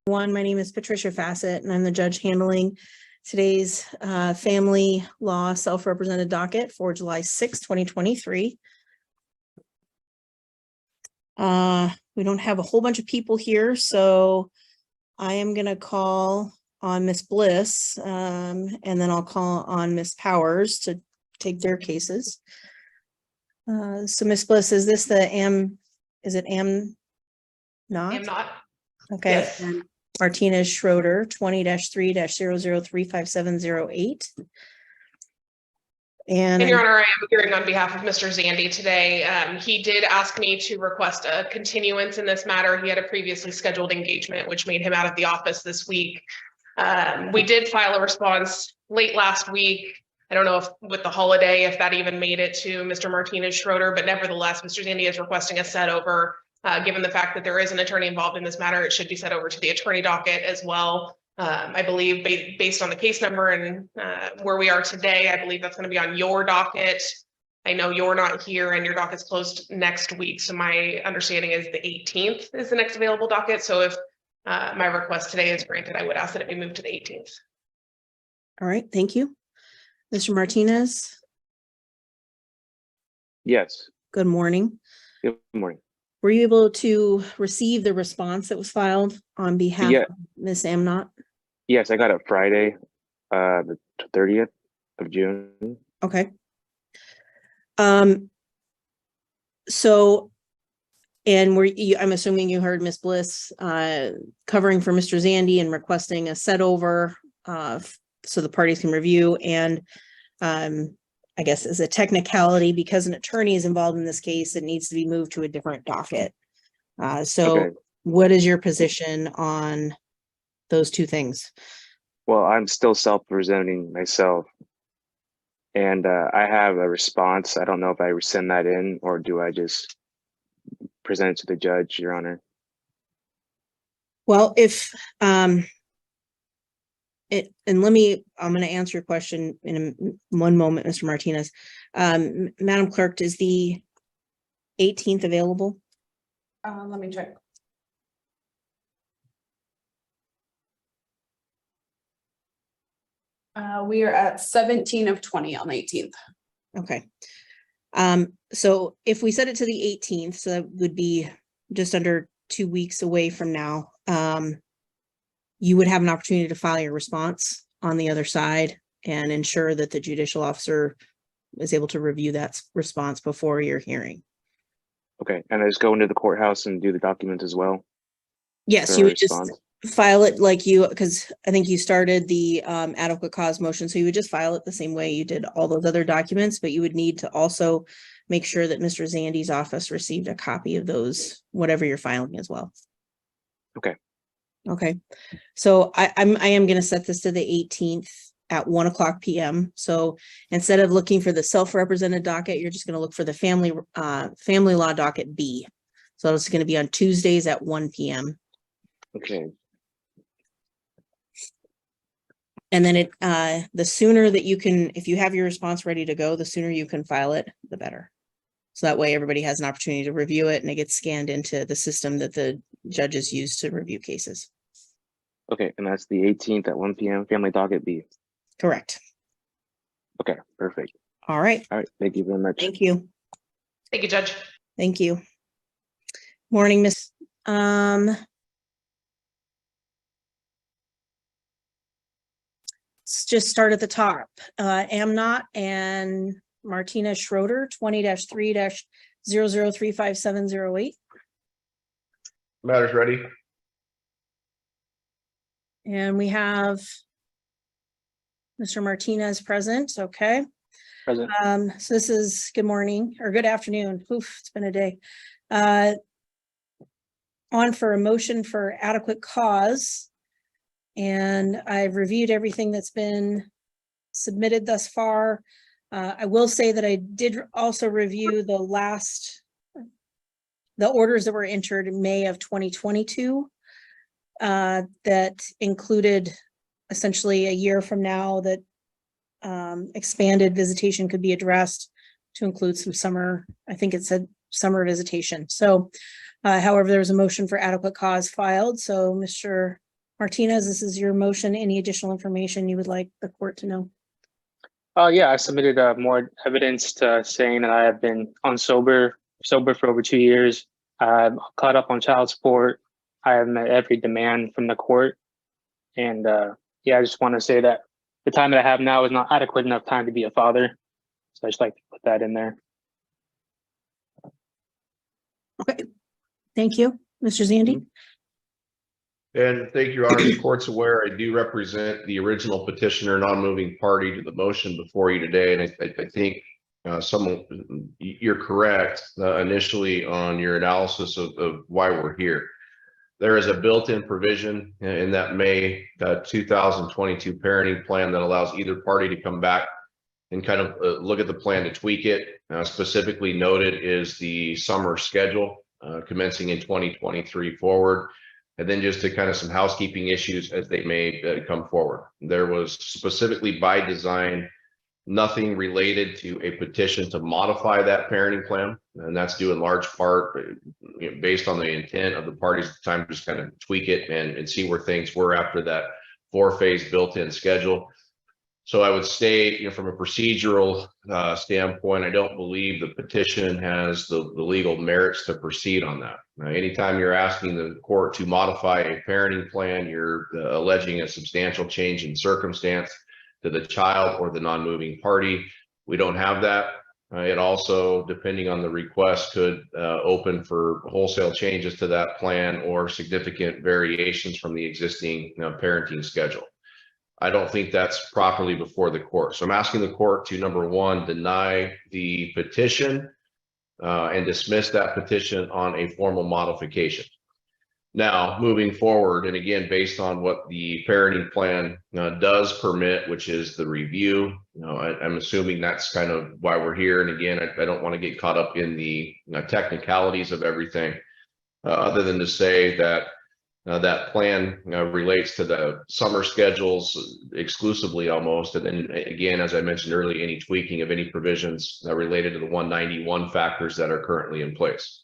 My name is Patricia Fassett, and I'm the judge handling today's family law self-represented docket for July 6, 2023. We don't have a whole bunch of people here, so I am going to call on Miss Bliss, and then I'll call on Miss Powers to take their cases. So Miss Bliss, is this the is it not? I'm not. Okay. Yes. And Martinez Schroeder, 20-3-00355708. And Your Honor, I am hearing on behalf of Mr. Zandy today. He did ask me to request a continuance in this matter. He had a previously scheduled engagement, which made him out of the office this week. We did file a response late last week. I don't know if with the holiday, if that even made it to Mr. Martinez Schroeder, but nevertheless, Mr. Zandy is requesting a set over. Given the fact that there is an attorney involved in this matter, it should be set over to the attorney docket as well. I believe based on the case number and where we are today, I believe that's going to be on your docket. I know you're not here and your docket's closed next week. So my understanding is the 18th is the next available docket. So if my request today is granted, I would ask that it be moved to the 18th. All right, thank you. Mr. Martinez? Yes. Good morning. Good morning. Were you able to receive the response that was filed on behalf of Ms. Amnott? Yes, I got it Friday, the 30th of June. Okay. So, and I'm assuming you heard Ms. Bliss covering for Mr. Zandy and requesting a set over so the parties can review. And I guess as a technicality, because an attorney is involved in this case, it needs to be moved to a different docket. So what is your position on those two things? Well, I'm still self-presenting myself. And I have a response. I don't know if I send that in or do I just present it to the judge, Your Honor? Well, if I'm going to answer your question in one moment, Mr. Martinez. Madam Clerk, is the 18th available? Let me check. We are at 17 of 20 on the 18th. Okay. So if we set it to the 18th, so that would be just under 2 weeks away from now, you would have an opportunity to file your response on the other side and ensure that the judicial officer is able to review that response before your hearing. Okay, and I just go into the courthouse and do the documents as well? Yes, you would just file it like because I think you started the adequate cause motion, so you would just file it the same way you did all those other documents, but you would need to also make sure that Mr. Zandy's office received a copy of those, whatever you're filing as well. Okay. Okay, so I am going to set this to the 18th at 1:00 p.m. So instead of looking for the self-represented docket, you're just going to look for the family law docket B. So it's going to be on Tuesdays at 1 p.m. Okay. And then the sooner that you can, if you have your response ready to go, the sooner you can file it, the better. So that way everybody has an opportunity to review it and it gets scanned into the system that the judges use to review cases. Okay, and that's the 18th at 1 p.m. Family docket B. Correct. Okay, perfect. All right. All right, thank you very much. Thank you. Thank you, Judge. Thank you. Morning, Miss. Let's just start at the top. Amnott and Martinez Schroeder, 20-3-00355708. Matter's ready. And we have Mr. Martinez present. Okay. Present. So this is good morning or good afternoon. Oof, it's been a day. On for a motion for adequate cause. And I've reviewed everything that's been submitted thus far. I will say that I did also review the orders that were entered in May of 2022 that included essentially a year from now that expanded visitation could be addressed to include some summer, I think it said summer visitation. So, however, there was a motion for adequate cause filed. So Mr. Martinez, this is your motion. Any additional information you would like the court to know? Yeah, I submitted more evidence saying that I have been sober for over 2 years. I'm caught up on child support. I have met every demand from the court. And yeah, I just want to say that the time that I have now is not adequate enough time to be a father. So I just like to put that in there. Okay, thank you, Mr. Zandy. And thank you, Your Honor. The court's aware I do represent the original petitioner, non-moving party to the motion before you today. And I think you're correct initially on your analysis of why we're here. There is a built-in provision in that May 2022 parenting plan that allows either party to come back and kind of look at the plan to tweak it. Specifically noted is the summer schedule commencing in 2023 forward. And then just to kind of some housekeeping issues as they may come forward. There was specifically by design nothing related to a petition to modify that parenting plan. And that's due in large part based on the intent of the parties at the time to just kind of tweak it and see where things were after that 4-phase built-in schedule. So I would state, from a procedural standpoint, I don't believe the petition has the legal merits to proceed on that. Anytime you're asking the court to modify a parenting plan, you're alleging a substantial change in circumstance to the child or the non-moving party. We don't have that. It also, depending on the request, could open for wholesale changes to that plan or significant variations from the existing parenting schedule. I don't think that's properly before the court. So I'm asking the court to, number one, deny the petition and dismiss that petition on a formal modification. Now, moving forward, and again, based on what the parenting plan does permit, which is the review, I'm assuming that's kind of why we're here. And again, I don't want to get caught up in the technicalities of everything, other than to say that that plan relates to the summer schedules exclusively almost. And then again, as I mentioned earlier, any tweaking of any provisions related to the 191 factors that are currently in place.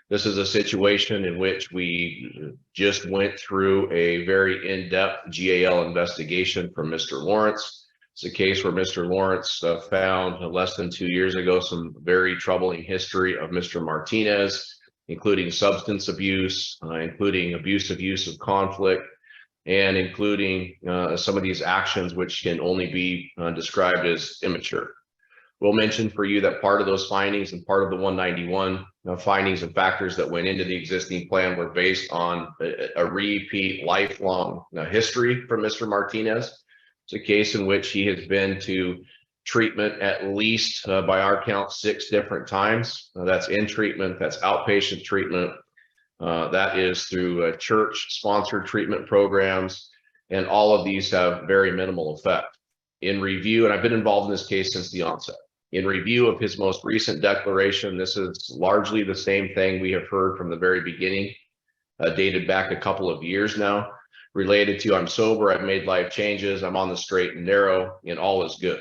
This is a situation in which we just went through a very in-depth GAL investigation from Mr. Lawrence. It's a case where Mr. Lawrence found less than 2 years ago some very troubling history of Mr. Martinez, including substance abuse, including abusive use of conflict, and including some of these actions which can only be described as immature. We'll mention for you that part of those findings and part of the 191 findings and factors that went into the existing plan were based on a repeat lifelong history from Mr. Martinez. It's a case in which he has been to treatment at least by our count 6 different times. That's in treatment, that's outpatient treatment, that is through church sponsored treatment programs, and all of these have very minimal effect. In review, and I've been involved in this case since the onset, in review of his most recent declaration, this is largely the same thing we have heard from the very beginning, dated back a couple of years now, related to I'm sober, I've made life changes, I'm on the straight and narrow, and all is good.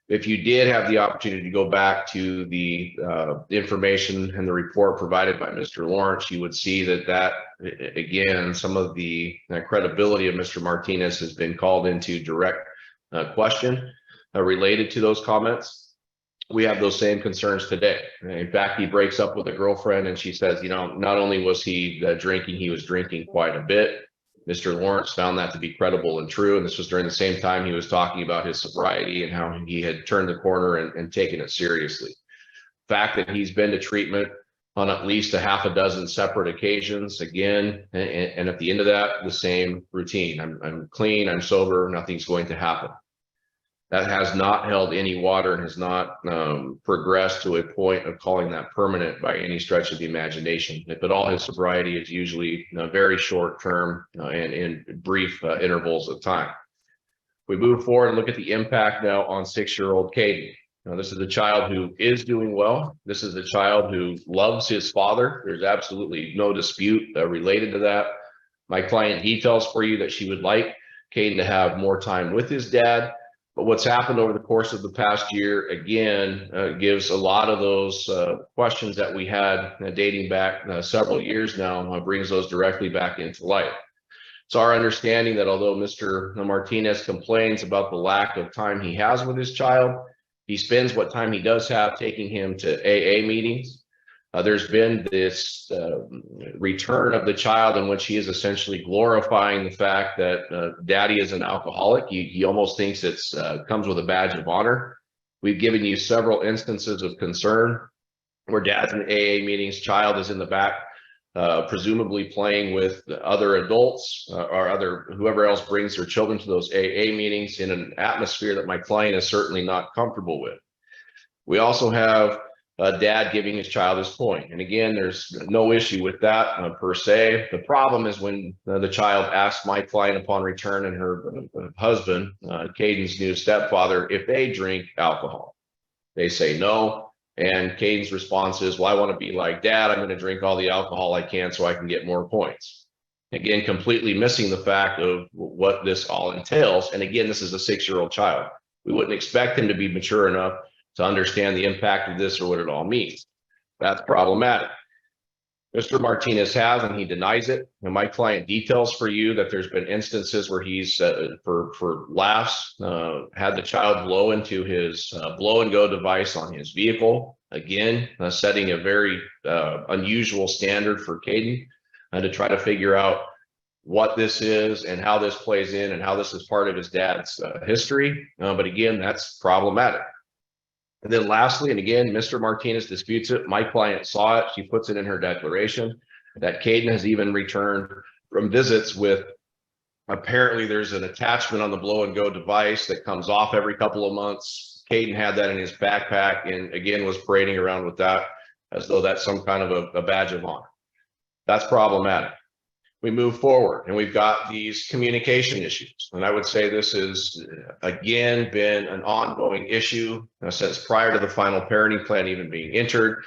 If you did have the opportunity to go back to the information and the report provided by Mr. Lawrence, you would see that again, some of the credibility of Mr. Martinez has been called into direct question related to those comments. We have those same concerns today. In fact, he breaks up with a girlfriend and she says, not only was he drinking, he was drinking quite a bit. Mr. Lawrence found that to be credible and true. And this was during the same time he was talking about his sobriety and how he had turned the corner and taken it seriously. The fact that he's been to treatment on at least a half a dozen separate occasions, again, and at the end of that, the same routine. I'm clean, I'm sober, nothing's going to happen. That has not held any water and has not progressed to a point of calling that permanent by any stretch of the imagination. But all his sobriety is usually very short term and in brief intervals of time. We move forward and look at the impact now on 6-year-old Caden. Now, this is a child who is doing well. This is a child who loves his father. There's absolutely no dispute related to that. My client details for you that she would like Caden to have more time with his dad. But what's happened over the course of the past year, again, gives a lot of those questions that we had dating back several years now, brings those directly back into light. It's our understanding that although Mr. Martinez complains about the lack of time he has with his child, he spends what time he does have taking him to AA meetings. There's been this return of the child in which he is essentially glorifying the fact that daddy is an alcoholic. He almost thinks it's comes with a badge of honor. We've given you several instances of concern where dad's in AA meetings, child is in the back, presumably playing with other adults or whoever else brings their children to those AA meetings in an atmosphere that my client is certainly not comfortable with. We also have dad giving his child his coin. And again, there's no issue with that per se. The problem is when the child asks my client upon return and her husband, Caden's new stepfather, if they drink alcohol. They say no. And Caden's response is, well, I want to be like dad. I'm going to drink all the alcohol I can so I can get more points. Again, completely missing the fact of what this all entails. And again, this is a 6-year-old child. We wouldn't expect him to be mature enough to understand the impact of this or what it all means. That's problematic. Mr. Martinez has, and he denies it. And my client details for you that there's been instances where he's, for laughs, had the child blow into his blow and go device on his vehicle. Again, setting a very unusual standard for Caden to try to figure out what this is and how this plays in and how this is part of his dad's history. But again, that's problematic. And then lastly, and again, Mr. Martinez disputes it. My client saw it. She puts it in her declaration that Caden has even returned from visits with, apparently there's an attachment on the blow and go device that comes off every couple of months. Caden had that in his backpack and again was parading around with that as though that's some kind of a badge of honor. That's problematic. We move forward and we've got these communication issues. And I would say this has, again, been an ongoing issue since prior to the final parenting plan even being entered,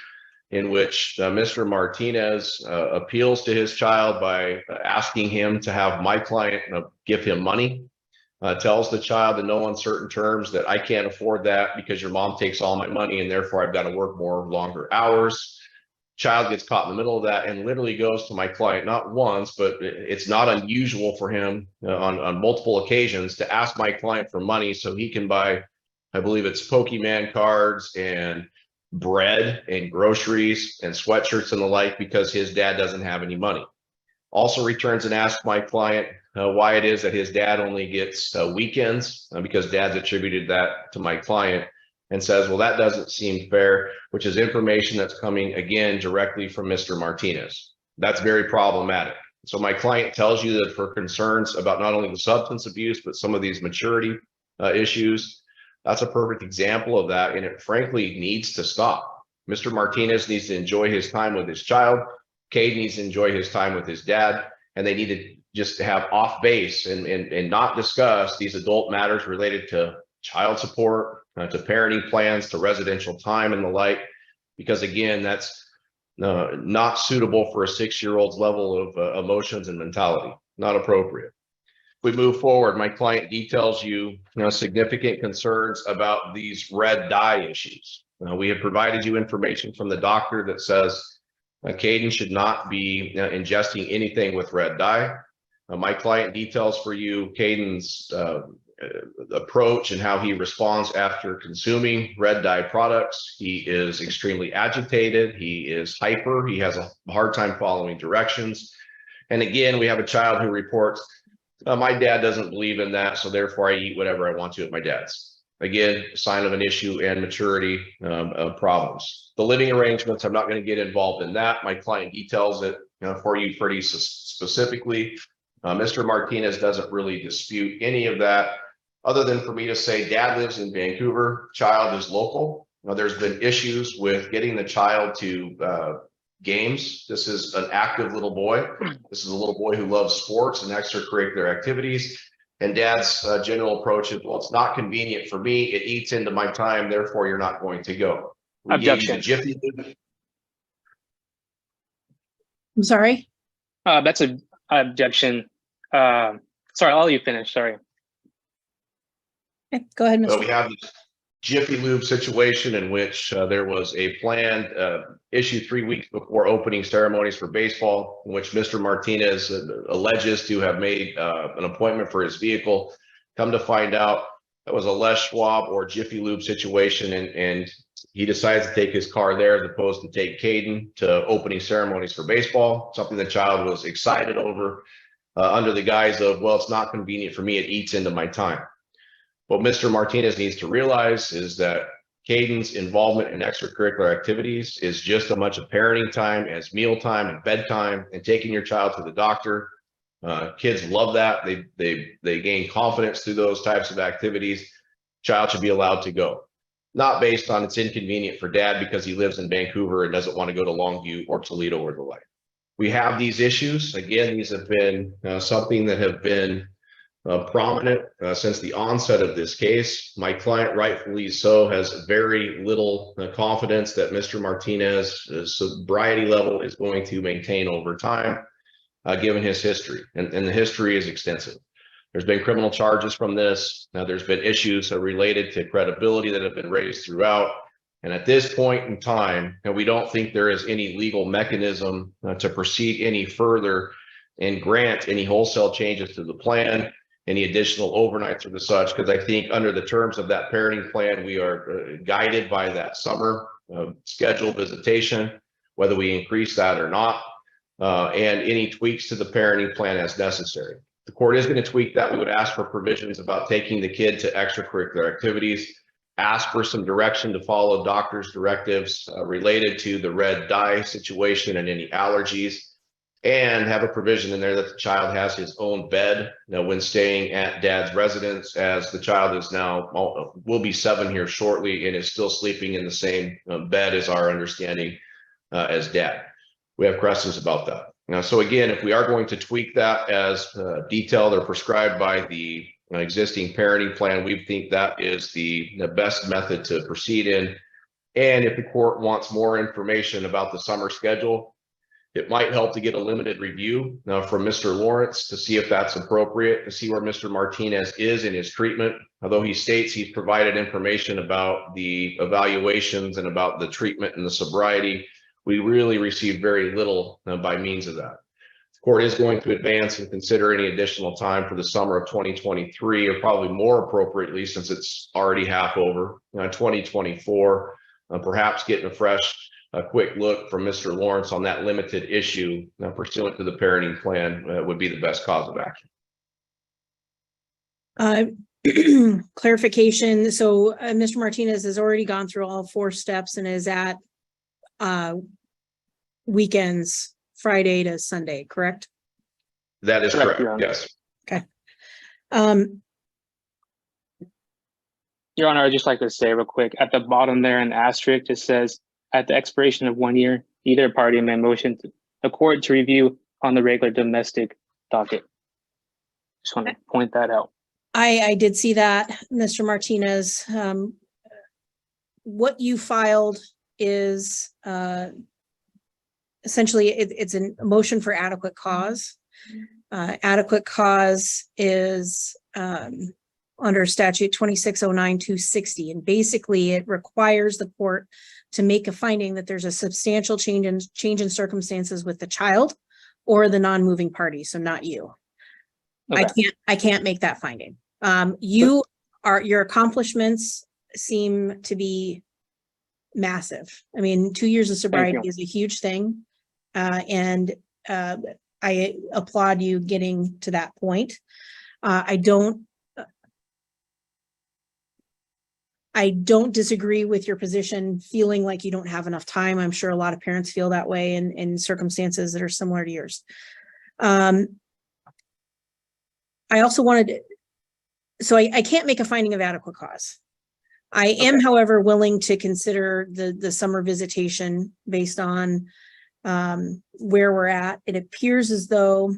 in which Mr. Martinez appeals to his child by asking him to have my client give him money, tells the child in no uncertain terms that I can't afford that because your mom takes all my money and therefore I've got to work more longer hours. Child gets caught in the middle of that and literally goes to my client, not once, but it's not unusual for him on multiple occasions to ask my client for money so he can buy, I believe it's Pokemon cards and bread and groceries and sweatshirts and the like because his dad doesn't have any money. Also returns and asks my client why it is that his dad only gets weekends because dad's attributed that to my client. And says, well, that doesn't seem fair, which is information that's coming again directly from Mr. Martinez. That's very problematic. So my client tells you that for concerns about not only the substance abuse, but some of these maturity issues, that's a perfect example of that. And it frankly needs to stop. Mr. Martinez needs to enjoy his time with his child. Cade needs to enjoy his time with his dad. And they need to just have off base and not discuss these adult matters related to child support, to parenting plans, to residential time and the like, because again, that's not suitable for a 6-year-old's level of emotions and mentality, not appropriate. We move forward. My client details you significant concerns about these red dye issues. We have provided you information from the doctor that says Caden should not be ingesting anything with red dye. My client details for you Caden's approach and how he responds after consuming red dye products. He is extremely agitated. He is hyper. He has a hard time following directions. And again, we have a child who reports, my dad doesn't believe in that, so therefore I eat whatever I want to at my dad's. Again, sign of an issue and maturity problems. The living arrangements, I'm not going to get involved in that. My client details it for you pretty specifically. Mr. Martinez doesn't really dispute any of that, other than for me to say dad lives in Vancouver, child is local. There's been issues with getting the child to games. This is an active little boy. This is a little boy who loves sports and extracurricular activities. And dad's general approach is, well, it's not convenient for me. It eats into my time. Therefore, you're not going to go. Objection. I'm sorry. That's an objection. Sorry, I'll let you finish. Sorry. Okay, go ahead, So Mr. we have this Jiffy Lube situation in which there was a planned issue 3 weeks before opening ceremonies for baseball, in which Mr. Martinez alleges to have made an appointment for his vehicle. Come to find out, that was a Les Schwab or Jiffy Lube situation, and he decides to take his car there as opposed to take Caden to opening ceremonies for baseball, something the child was excited over under the guise of, well, it's not convenient for me, it eats into my time. What Mr. Martinez needs to realize is that Caden's involvement in extracurricular activities is just as much of parenting time as meal time and bedtime and taking your child to the doctor. Kids love that. They gain confidence through those types of activities. Child should be allowed to go, not based on it's inconvenient for dad because he lives in Vancouver and doesn't want to go to Longview or Toledo or the like. We have these issues. Again, these have been something that have been prominent since the onset of this case. My client, rightfully so, has very little confidence that Mr. Martinez's sobriety level is going to maintain over time, given his history. And the history is extensive. There's been criminal charges from this. Now, there's been issues related to credibility that have been raised throughout. And at this point in time, we don't think there is any legal mechanism to proceed any further and grant any wholesale changes to the plan, any additional overnights or the such, because I think under the terms of that parenting plan, we are guided by that summer scheduled visitation, whether we increase that or not, and any tweaks to the parenting plan as necessary. The court is going to tweak that. We would ask for provisions about taking the kid to extracurricular activities, ask for some direction to follow doctor's directives related to the red dye situation and any allergies, and have a provision in there that the child has his own bed when staying at dad's residence, as the child is now, will be 7 here shortly and is still sleeping in the same bed as our understanding as dad. We have questions about that. Now, so again, if we are going to tweak that as detailed or prescribed by the existing parenting plan, we think that is the best method to proceed in. And if the court wants more information about the summer schedule, it might help to get a limited review from Mr. Lawrence to see if that's appropriate, to see where Mr. Martinez is in his treatment. Although he states he's provided information about the evaluations and about the treatment and the sobriety, we really received very little by means of that. The court is going to advance and consider any additional time for the summer of 2023, or probably more appropriately, since it's already half over, 2024, perhaps getting a quick look from Mr. Lawrence on that limited issue pursuant to the parenting plan would be the best cause of action. Clarification. So Mr. Martinez has already gone through all 4 steps and is at weekends, Friday to Sunday, correct? That is correct. Yes. Okay. Your Honor, I'd just like to say real quick, at the bottom there in the asterisk, it says, at the expiration of 1 year, either party may motion the court to review on the regular domestic docket. Just want to point that out. I did see that, Mr. Martinez. What you filed is essentially it's a motion for adequate cause. Adequate cause is under statute 2609-260, and basically it requires the court to make a finding that there's a substantial change in circumstances with the child or the non-moving party, so not you. Okay. I can't make that finding. Your accomplishments seem to be massive. I mean, 2 years of sobriety is a huge thing. And I applaud you getting to that point. I don't disagree with your position, feeling like you don't have enough time. I'm sure a lot of parents feel that way in circumstances that are similar to yours. I also wanted, so I can't make a finding of adequate cause. I am, however, willing to consider the summer visitation based on where we're at. It appears as though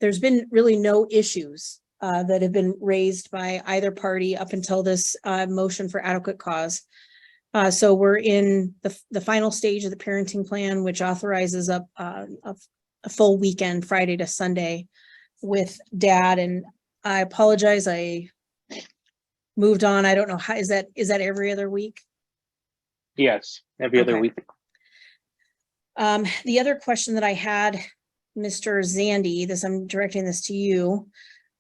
there's been really no issues that have been raised by either party up until this motion for adequate cause. So we're in the final stage of the parenting plan, which authorizes a full weekend, Friday to Sunday, with dad. And I apologize, I moved on. I don't know how, is that every other week? Yes, every other Okay. week. The other question that I had, Mr. Zandy, I'm directing this to you.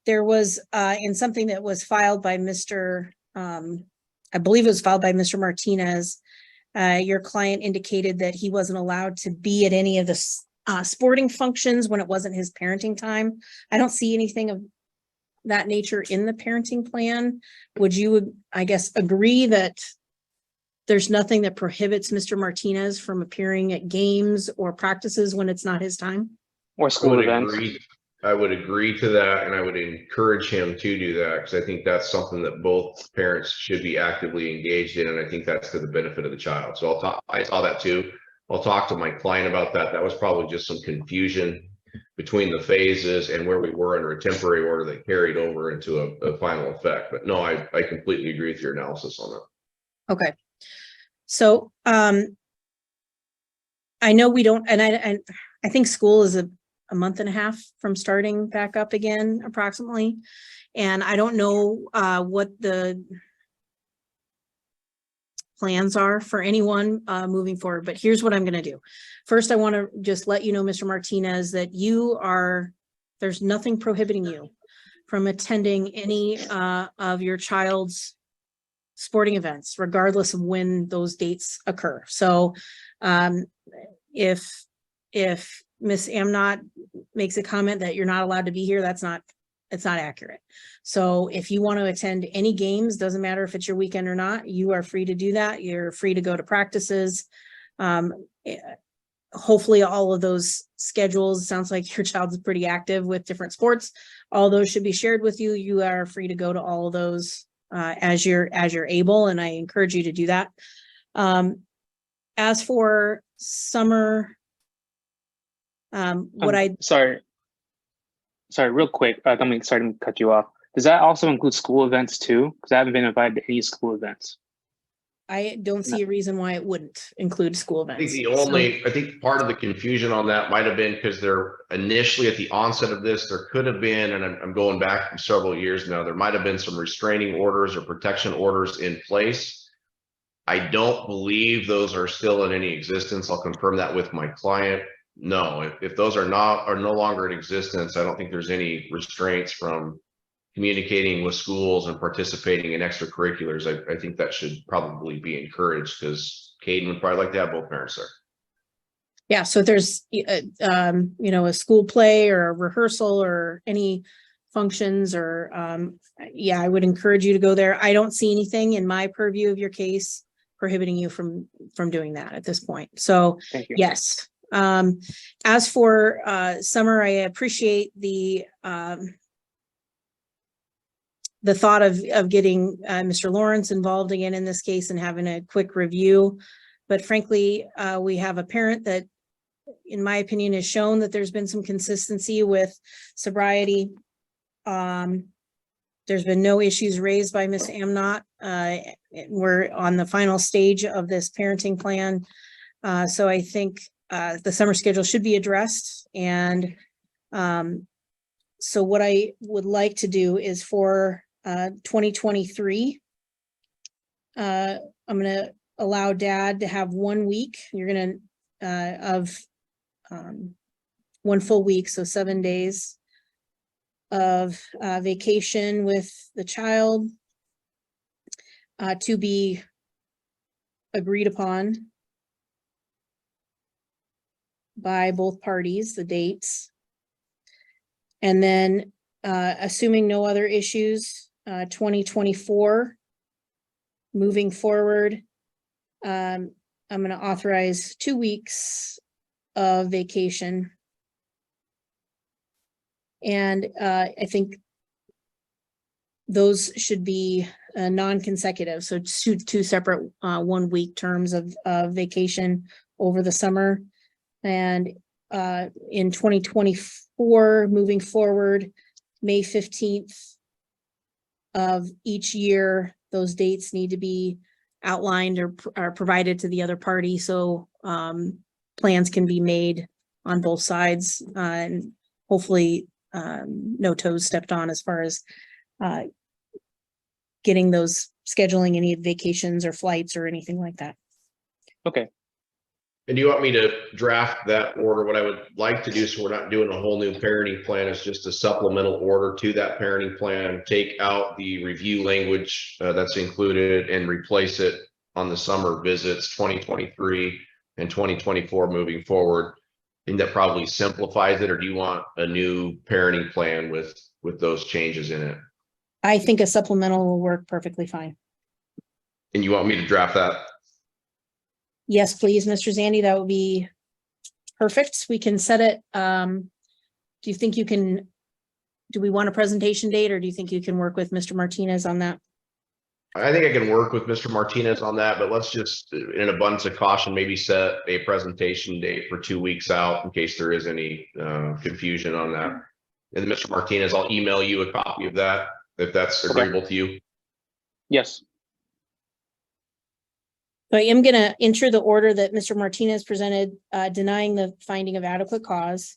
There was, in something that was filed by Mr. I believe it was filed by Mr. Martinez. Your client indicated that he wasn't allowed to be at any of the sporting functions when it wasn't his parenting time. I don't see anything of that nature in the parenting plan. Would you, I guess, agree that there's nothing that prohibits Mr. Martinez from appearing at games or practices when it's not his time? Or I school would events. agree. I would agree to that, and I would encourage him to do that because I think that's something that both parents should be actively engaged in, and I think that's to the benefit of the child. So I saw that too. I'll talk to my client about that. That was probably just some confusion between the phases and where we were under a temporary order that carried over into a final effect. But no, I completely agree with your analysis on that. Okay. So, I know we don't, and I think school is a month and a half from starting back up again, approximately. And I don't know, what the plans are for anyone, moving forward, but here's what I'm going to do. First, I want to just let you know, Mr. Martinez, that there's nothing prohibiting you from attending any, of your child's sporting events, regardless of when those dates occur. So, if Miss Amnott makes a comment that you're not allowed to be here, it's not accurate. So if you want to attend any games, doesn't matter if it's your weekend or not, you are free to do that. You're free to go to practices. Hopefully all of those schedules, sounds like your child's pretty active with different sports. All those should be shared with you. You are free to go to all of those as you're able, and I encourage you to do that. As for summer, Sorry, real quick. Sorry to cut you off. Does that also include school events too? Because I haven't been invited to any school events. I don't see a reason why it wouldn't include school events. I think part of the confusion on that might have been because there initially at the onset of this, there could have been, and I'm going back several years now, there might have been some restraining orders or protection orders in place. I don't believe those are still in any existence. I'll confirm that with my client. No, if those are no longer in existence, I don't think there's any restraints from communicating with schools and participating in extracurriculars. I think that should probably be encouraged because Caden would probably like to have both parents there. Yeah, so if there's, a school play or a rehearsal or any functions or, I would encourage you to go there. I don't see anything in my purview of your case prohibiting you from doing that at this point. So, Thank you. yes. As for summer, I appreciate the thought of getting Mr. Lawrence involved again in this case and having a quick review. But frankly, we have a parent that, in my opinion, has shown that there's been some consistency with sobriety. There's been no issues raised by Ms. Amnott. We're on the final stage of this parenting plan. So I think the summer schedule should be addressed. And so what I would like to do is for 2023, I'm going to allow Dad to have 1 week. You're going to, one full week, so 7 days of vacation with the child to be agreed upon by both parties, the dates. And then assuming no other issues, 2024, moving forward, I'm going to authorize 2 weeks of vacation. And I think those should be non-consecutive. So two separate 1 week terms of vacation over the summer. And in 2024, moving forward, May 15th of each year, those dates need to be outlined or provided to the other party. So plans can be made on both sides and hopefully no toes stepped on as far as getting those, scheduling any vacations or flights or anything like that. Okay. And do you want me to draft that order? What I would like to do, so we're not doing a whole new parenting plan, is just a supplemental order to that parenting plan, take out the review language that's included and replace it on the summer visits 2023 and 2024 moving forward. I think that probably simplifies it. Or do you want a new parenting plan with those changes in it? I think a supplemental will work perfectly fine. And you want me to draft that? Yes, please, Mr. Zandy, that would be perfect. We can set it. Do you think you can, do we want a presentation date, or do you think you can work with Mr. Martinez on that? I think I can work with Mr. Martinez on that, but let's just, in an abundance of caution, maybe set a presentation date for 2 weeks out in case there is any confusion on that. And then Mr. Martinez, I'll email you a copy of that if that's agreeable to you. Yes. So I am going to enter the order that Mr. Martinez presented, denying the finding of adequate cause,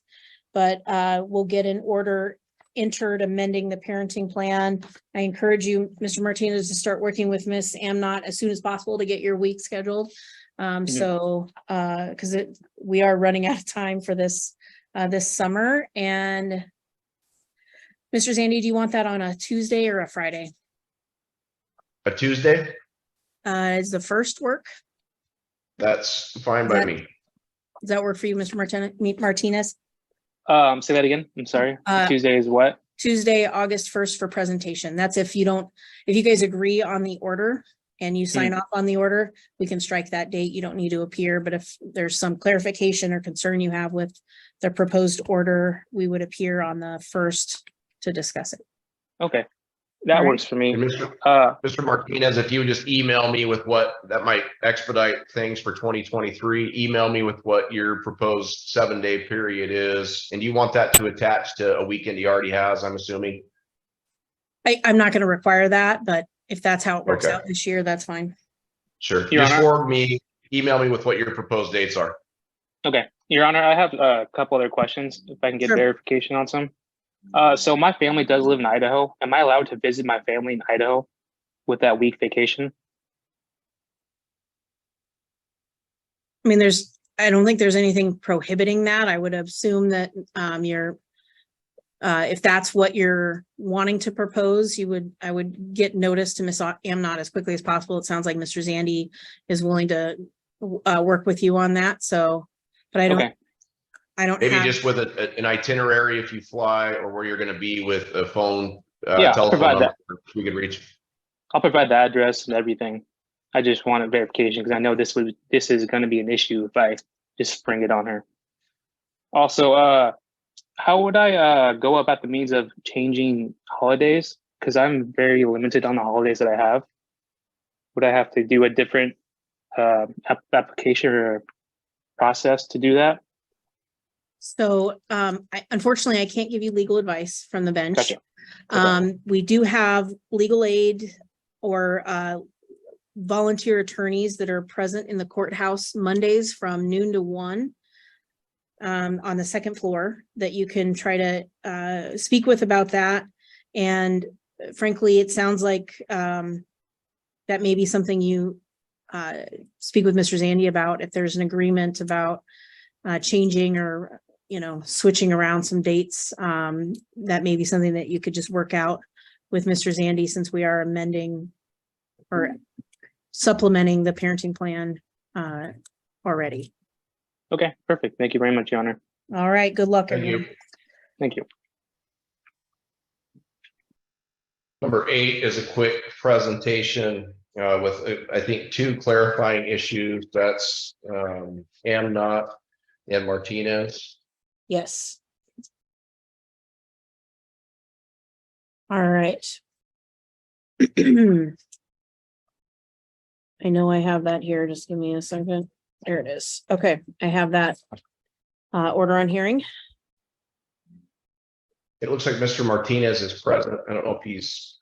but we'll get an order entered amending the parenting plan. I encourage you, Mr. Martinez, to start working with Miss Amnott as soon as possible to get your week scheduled. So because we are running out of time for this this summer. And Mr. Zandy, do you want that on a Tuesday or a Friday? A Tuesday? Is the first work? That's fine by me. Does that work for you, Mr. Martinez? Say that again. I'm sorry. Uh, Tuesday is what? Tuesday, August 1st for presentation. That's if you guys agree on the order and you sign off on the order, we can strike that date. You don't need to appear, but if there's some clarification or concern you have with the proposed order, we would appear on the 1st to discuss it. Okay. That All right. works for me. And Mr. Martinez, if you would just email me with what, that might expedite things for 2023, email me with what your proposed 7-day period is. And you want that to attach to a weekend he already has, I'm assuming? I'm not going to require that, but if that's how it works Okay. out this year, that's fine. Sure. Your Just Honor? forward me, email me with what your proposed dates are. Okay. Your Honor, I have a couple other questions if I can get Sure. verification on some. So my family does live in Idaho. Am I allowed to visit my family in Idaho with that week vacation? I mean, I don't think there's anything prohibiting that. I would assume that if that's what you're wanting to propose, I would get notice to Ms. Amnott as quickly as possible. It sounds like Mr. Zandy is willing to work with you on that. So, but I don't. Okay. I don't Maybe have, just with an itinerary if you fly, or where you're going to be with a phone, Yeah, I'll telephone provide number that. we could reach. I'll provide the address and everything. I just wanted verification because I know this is going to be an issue if I just spring it on her. Also, how would I go about the means of changing holidays? Because I'm very limited on the holidays that I have. Would I have to do a different application or process to do that? so unfortunately, I can't give you legal advice from the bench. Gotcha. Okay. We do have legal aid or volunteer attorneys that are present in the courthouse Mondays from noon to 1 on the second floor that you can try to speak with about that. And frankly, it sounds like that may be something you speak with Mr. Zandy about. If there's an agreement about changing or switching around some dates, that may be something that you could just work out with Mr. Zandy, since we are amending or supplementing the parenting plan already. Okay, perfect. Thank you very much, Your Honor. All right, good luck, Thank everyone. you. Thank you. Number 8 is a quick presentation with, I think, 2 clarifying issues. That's Amnott and Martinez. Yes. All right. I know I have that here. Just give me a second. There it is. Okay, I have that order on hearing. It looks like Mr. Martinez is present. I don't know if he's.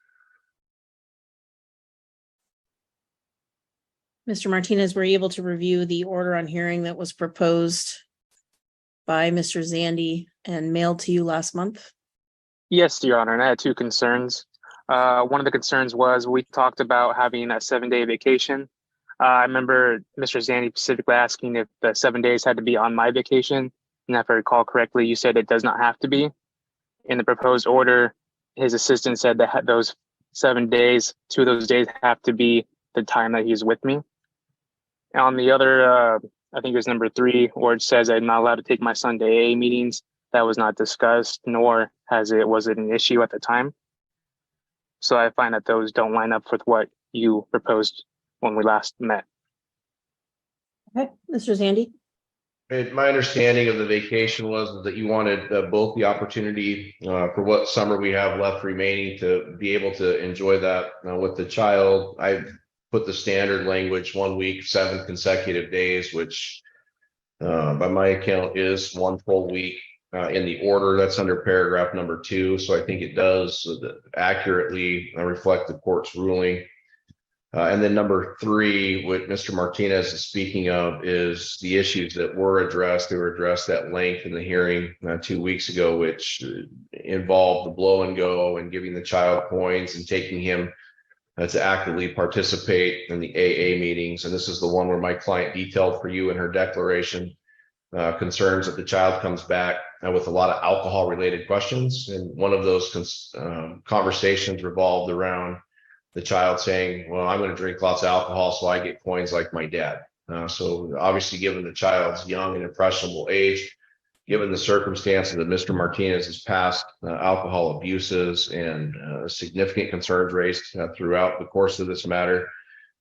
Mr. Martinez, were you able to review the order on hearing that was proposed by Mr. Zandy and mailed to you last month? Yes, Your Honor, and I had 2 concerns. One of the concerns was we talked about having a 7-day vacation. I remember Mr. Zandy specifically asking if the 7 days had to be on my vacation. And if I recall correctly, you said it does not have to be. In the proposed order, his assistant said that those 7 days, 2 of those days have to be the time that he's with me. On the other, I think it was number 3, where it says I'm not allowed to take my son to AA meetings. That was not discussed, nor was it an issue at the time. So I find that those don't line up with what you proposed when we last met. Okay, Mr. Zandy? My understanding of the vacation was that you wanted both the opportunity for what summer we have left remaining to be able to enjoy that with the child. I put the standard language 1 week, 7 consecutive days, which by my account is 1 full week in the order. That's under paragraph number 2. So I think it does accurately reflect the court's ruling. And then number 3, what Mr. Martinez is speaking of is the issues that were addressed. They were addressed at length in the hearing 2 weeks ago, which involved the blow and go and giving the child coins and taking him to actively participate in the AA meetings. And this is the one where my client detailed for you in her declaration concerns that the child comes back with a lot of alcohol related questions. And one of those conversations revolved around the child saying, well, I'm going to drink lots of alcohol so I get coins like my dad. So obviously, given the child's young and impressionable age, given the circumstances that Mr. Martinez has passed alcohol abuses and significant concerns raised throughout the course of this matter,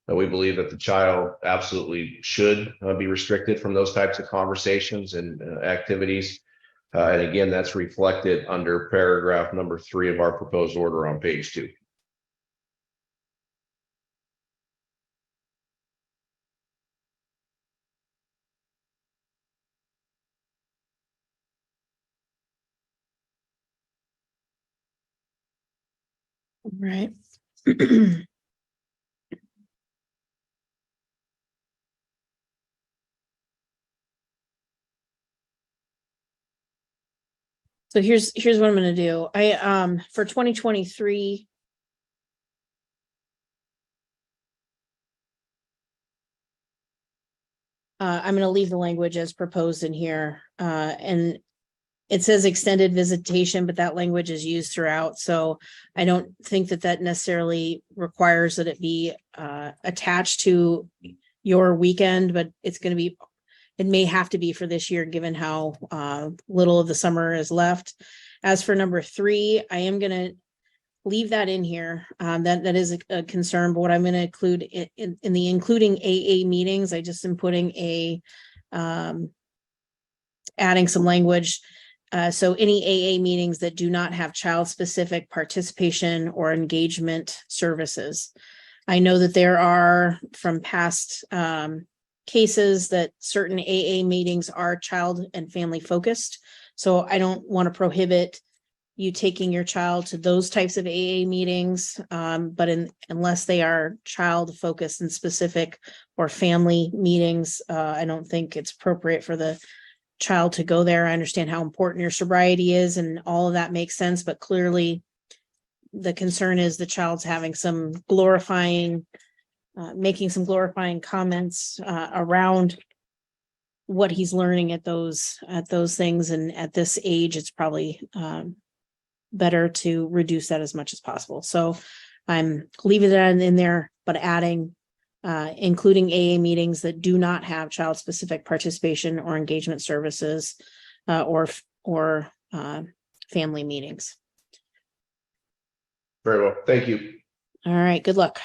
we believe that the child absolutely should be restricted from those types of conversations and activities. And again, that's reflected under paragraph number 3 of our proposed order on page 2. Right. So here's what I'm going to do. I for 2023, I'm going to leave the language as proposed in here, and it says extended visitation, but that language is used throughout. So I don't think that necessarily requires that it be attached to your weekend, but it's going to be, it may have to be for this year, given how little of the summer is left. As for number 3, I am going to leave that in here. That is a concern, but what I'm going to include in the including AA meetings, I just am putting adding some language. So any AA meetings that do not have child-specific participation or engagement services. I know that there are from past cases that certain AA meetings are child and family focused. So I don't want to prohibit you taking your child to those types of AA meetings, but unless they are child focused and specific or family meetings, I don't think it's appropriate for the child to go there. I understand how important your sobriety is and all of that makes sense, but clearly the concern is the child's having some glorifying, making some glorifying comments around what he's learning at those things. And at this age, it's probably better to reduce that as much as possible. So I'm leaving that in there, but adding including AA meetings that do not have child-specific participation or engagement services or family meetings. Very well. Thank you. All right. Good luck.